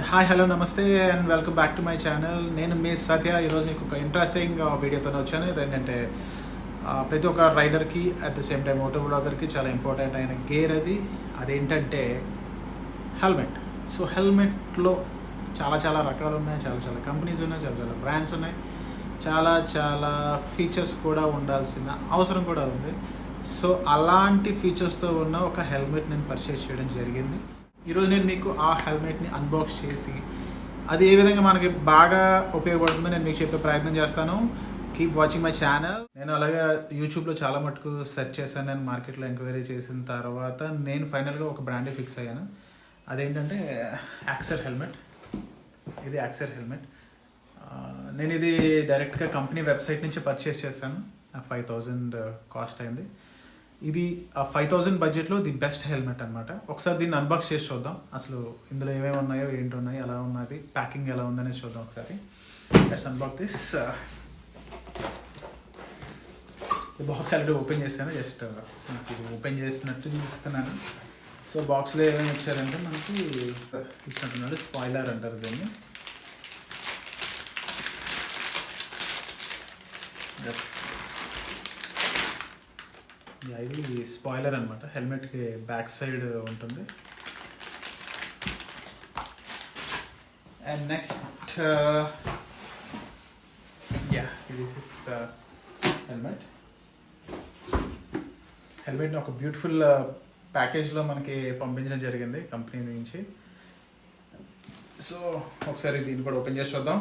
Hi hello నమస్తే and welcome back to my channel. నేను మీ సత్య. ఈరోజు మీకు ఒక ఇంట్రెస్టింగ్ వీడియోతో వచ్చాను. ఇదేంటంటే ప్రతి ఒక్క రైడర్కి at the same time moto బ్లాగర్కి చాలా ఇంపార్టెంట్ అయిన గేర్ అదేంటంటే హెల్మెట్. సో హెల్మెట్లో చాలా రకాలు ఉన్నాయి, చాలా కంపెనీస్ ఉన్నాయి, చాలా బ్రాండ్స్ ఉన్నాయి, చాలా ఫీచర్స్ కూడా ఉండాల్సిన అవసరం కూడా ఉంది. సో అలాంటి ఫీచర్స్తో ఉన్న ఒక హెల్మెట్ నేను పర్చేస్ చేయడం జరిగింది. ఈరోజు నేను మీకు ఆ హెల్మెట్ని అన్బాక్స్ చేసి అది ఏ విధంగా మనకి బాగా ఉపయోగపడుతుందో నేను మీకు చెప్పే ప్రయత్నం చేస్తాను. Keep watching my channel. నేను అలాగే యూట్యూబ్లో చాలా మటుకు సెర్చ్ చేశాను. నేను మార్కెట్లో ఎంక్వైరీ చేసిన తర్వాత నేను ఫైనల్గా ఒక బ్రాండే ఫిక్స్ అయ్యాను. అదేంటంటే యాక్సర్ హెల్మెట్. ఇది యాక్సర్ హెల్మెట్. నేను ఇది డైరెక్ట్గా కంపెనీ వెబ్సైట్ నుంచి పర్చేస్ చేశాను. 5,000 కాస్ట్ అయింది. ఇది 5,000 బడ్జెట్లో ది బెస్ట్ హెల్మెట్ అనమాట. ఒకసారి దీన్ని అన్బాక్స్ చేసి చూద్దాం. అసలు ఇందులో ఏమేమి ఉన్నాయో, ఏంటి ఉన్నాయి, ఎలా ఉన్నది, ప్యాకింగ్ ఎలా ఉందనేది చూద్దాం ఒకసారి. Let's unbox this. ఈ బాక్స్ ఆల్రెడీ ఓపెన్ చేశాను. జస్ట్ నాకు ఇది ఓపెన్ చేసినట్టు చూస్తున్నాను. సో బాక్స్లో ఏమేమి ఇచ్చారంటే మనకి ఇచ్చినట్టున్నాడు. స్పాయిలర్ అంటారు దీన్ని. ఇది స్పాయిలర్ అనమాట. హెల్మెట్కి బ్యాక్ సైడ్ ఉంటుంది. అండ్ నెక్స్ట్ దిస్ ఇస్ హెల్మెట్ని ఒక బ్యూటిఫుల్ ప్యాకేజ్లో మనకి పంపించడం జరిగింది కంపెనీ నుంచి. సో ఒకసారి దీన్ని కూడా ఓపెన్ చేసి చూద్దాం.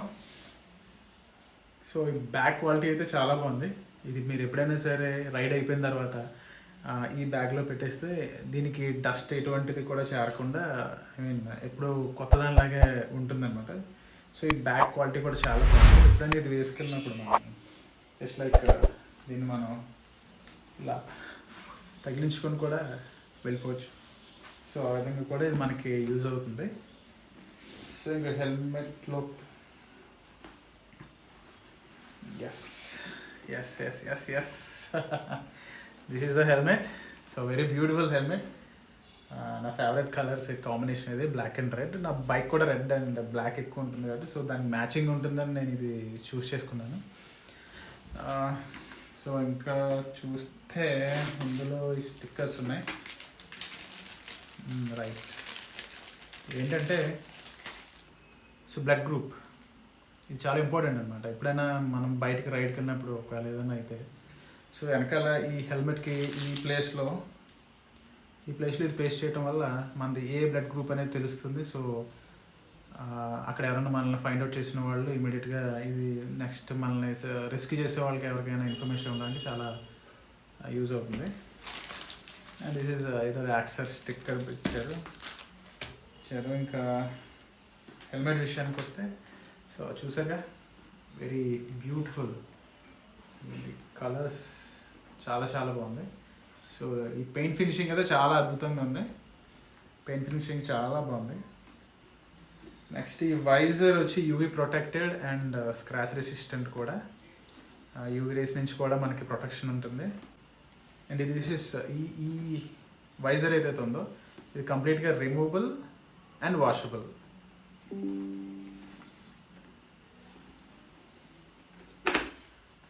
సో ఈ బ్యాక్ క్వాలిటీ అయితే చాలా బాగుంది. ఇది మీరు ఎప్పుడైనా సరే రైడ్ అయిపోయిన తర్వాత ఈ బ్యాగ్లో పెట్టేస్తే దీనికి డస్ట్ ఎటువంటిది కూడా చేరకుండా ఎప్పుడు కొత్త దానిలాగే ఉంటుందన్నమాట. సో ఈ బ్యాగ్ క్వాలిటీ కూడా చాలా బాగుంది. ఎప్పుడైనా ఇది వేసుకెళ్ళినప్పుడు మనం జస్ట్ లైక్ దీన్ని మనం ఇలా తగిలించుకొని కూడా వెళ్ళిపోవచ్చు. సో ఆ విధంగా కూడా ఇది మనకి యూజ్ అవుతుంది. సో ఇంకా హెల్మెట్లో yes this is the helmet. So very beautiful helmet. నా ఫేవరెట్ కలర్స్ కాంబినేషన్ ఇది బ్లాక్ అండ్ రెడ్. నా బైక్ కూడా రెడ్ అండ్ బ్లాక్ ఎక్కువ ఉంటుంది కాబట్టి సో దానికి మ్యాచింగ్ ఉంటుందని నేను ఇది చూస్ చేసుకున్నాను. సో ఇంకా చూస్తే ఇందులో ఈ స్టిక్కర్స్ ఉన్నాయి. రైట్, ఏంటంటే సో బ్లడ్ గ్రూప్ ఇది చాలా ఇంపార్టెంట్ అనమాట. ఎప్పుడైనా మనం బయటకు రైడ్కి వెళ్ళినప్పుడు ఒకవేళ ఏదైనా అయితే సో వెనకాల ఈ హెల్మెట్కి ఈ ప్లేస్లో ఇది పేస్ట్ చేయడం వల్ల మనది ఏ బ్లడ్ గ్రూప్ అనేది తెలుస్తుంది. సో అక్కడ ఎవరైనా మనల్ని ఫైండ్ అవుట్ చేసిన వాళ్ళు ఇమీడియట్గా ఇది నెక్స్ట్ మనల్ని రెస్క్యూ చేసే వాళ్ళకి ఎవరికైనా ఇన్ఫర్మేషన్ ఉండడానికి చాలా యూజ్ అవుతుంది. అండ్ దిస్ ఈజ్ ఏదో యాక్సర్ స్టిక్కర్ ఇచ్చారు. ఇంకా హెల్మెట్ విషయానికి వస్తే సో చూసాగా వెరీ బ్యూటిఫుల్. కలర్స్ చాలా బాగుంది. సో ఈ పెయింట్ ఫినిషింగ్ అయితే చాలా అద్భుతంగా ఉంది. పెయింట్ ఫినిషింగ్ చాలా బాగుంది. నెక్స్ట్ ఈ వైజర్ వచ్చి UV protected and scratch resistant కూడా. యూవీ రేస్ నుంచి కూడా మనకి ప్రొటెక్షన్ ఉంటుంది. అండ్ ఇది ఈ వైజర్ ఏదైతే ఉందో ఇది కంప్లీట్గా removable and washable.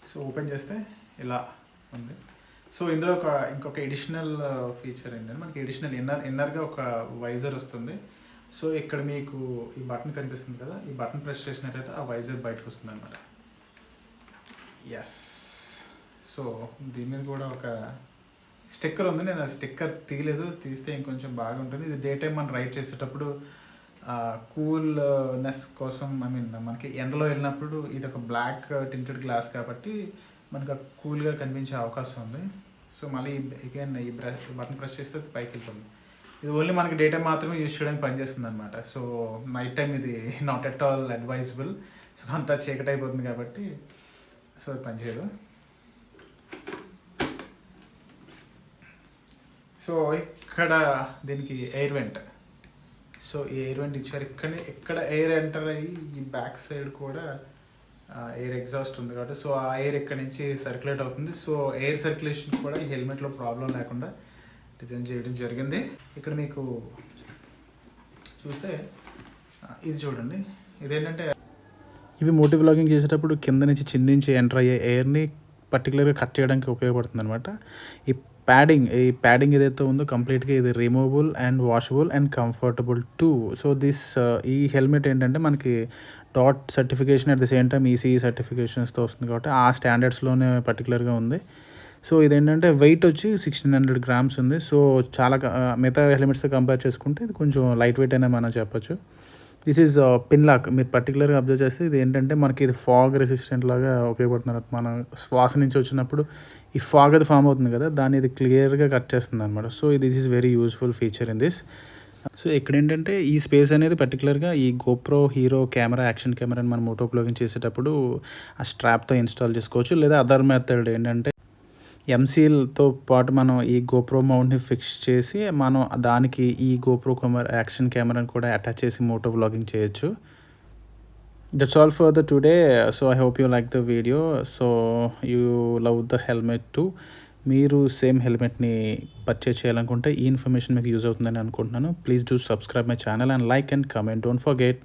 So open చేస్తే ఇలా ఉంది. సో ఇందులో ఇంకొక ఎడిషనల్ ఫీచర్ ఏంటంటే మనకి ఎడిషనల్ ఇన్నర్గా ఒక వైజర్ వస్తుంది. సో ఇక్కడ మీకు ఈ బటన్ కనిపిస్తుంది కదా, ఈ బటన్ ప్రెస్ చేసినట్టయితే ఆ వైజర్ బయటకు వస్తుంది అనమాట. ఎస్. సో దీని మీద కూడా ఒక స్టిక్కర్ ఉంది. నేను ఆ స్టిక్కర్ తీయలేదు, తీస్తే ఇంకొంచెం బాగుంటుంది. ఇది డే టైం మనం రైడ్ చేసేటప్పుడు కూల్నెస్ కోసం మనకి ఎండలో వెళ్ళినప్పుడు ఇది ఒక బ్లాక్ టింటెడ్ గ్లాస్ కాబట్టి మనకు కూల్గా కనిపించే అవకాశం ఉంది. సో మళ్ళీ అగైన్ ఈ బటన్ ప్రెస్ చేస్తే పైకి వెళ్తుంది. ఇది ఓన్లీ మనకి డే టైం మాత్రమే యూజ్ చేయడానికి పనిచేస్తుంది అనమాట. సో నైట్ టైం ఇది not at all advisable. So అంతా చీకటి అయిపోతుంది కాబట్టి సో ఇది పనిచేయదు. సో ఇక్కడ దీనికి ఎయిర్ వెంట్. సో ఈ ఎయిర్ వెంట్ ఇచ్చారు. ఎక్కడ ఎయిర్ ఎంటర్ అయ్యి ఈ బ్యాక్ సైడ్ కూడా ఎయిర్ ఎగ్జాస్ట్ ఉంది కాబట్టి సో ఆ ఎయిర్ ఇక్కడ నుంచి సర్క్యులేట్ అవుతుంది. సో ఎయిర్ సర్క్యులేషన్ కూడా ఈ హెల్మెట్లో ప్రాబ్లం లేకుండా డిజైన్ చేయడం జరిగింది. ఇక్కడ మీకు చూస్తే ఇది చూడండి, ఇదేంటంటే ఇవి మోటివ్ వ్లాగింగ్ చేసేటప్పుడు కింద నుంచి చిందించి ఎంటర్ అయ్యే ఎయిర్ని పర్టికులర్గా కట్ చేయడానికి ఉపయోగపడుతుంది అనమాట. ఈ ప్యాడింగ్ ఏదైతే ఉందో కంప్లీట్గా ఇది removable and washable and comfortable too. So ఈ హెల్మెట్ ఏంటంటే మనకి DOT certification at the same time ECE సర్టిఫికేషన్స్తో వస్తుంది కాబట్టి ఆ స్టాండర్డ్స్లోనే పర్టికులర్గా ఉంది. సో ఇదేంటంటే వెయిట్ వచ్చి 1600 grams ఉంది. సో చాలా మిగతా హెల్మెట్స్తో కంపేర్ చేసుకుంటే ఇది కొంచెం లైట్ వెయిట్ అనే మనం చెప్పొచ్చు. This is pin lock. మీరు పర్టికులర్గా అబ్జర్వ్ చేస్తే ఇది ఏంటంటే మనకి ఇది ఫాగ్ రెసిస్టెంట్ లాగా ఉపయోగపడుతున్నారు. మన శ్వాస నుంచి వచ్చినప్పుడు ఈ ఫాగ్ అది ఫామ్ అవుతుంది కదా, దాన్ని ఇది క్లియర్గా కట్ చేస్తుంది అనమాట. So this is very useful feature in this. So ఇక్కడ ఏంటంటే ఈ స్పేస్ అనేది పర్టికులర్గా ఈ గోప్రో హీరో కెమెరా, యాక్షన్ కెమెరాని మనం మోటో వ్లాగింగ్ చేసేటప్పుడు ఆ స్ట్రాప్తో ఇన్స్టాల్ చేసుకోవచ్చు. లేదా అదర్ మెథడ్ ఏంటంటే ఎంసీల్తో పాటు మనం ఈ గోప్రో మౌంట్ని ఫిక్స్ చేసి మనం దానికి ఈ గోప్రో యాక్షన్ కెమెరాని కూడా అటాచ్ చేసి మోటో వ్లాగింగ్ చేయొచ్చు. That's all for the today. So I hope you like the video. So you love the helmet to. మీరు సేమ్ హెల్మెట్ని పర్చేజ్ చేయాలనుకుంటే ఈ ఇన్ఫర్మేషన్ మీకు యూజ్ అవుతుందని అనుకుంటున్నాను. Please do subscribe my channel and like and comment. Don't forget.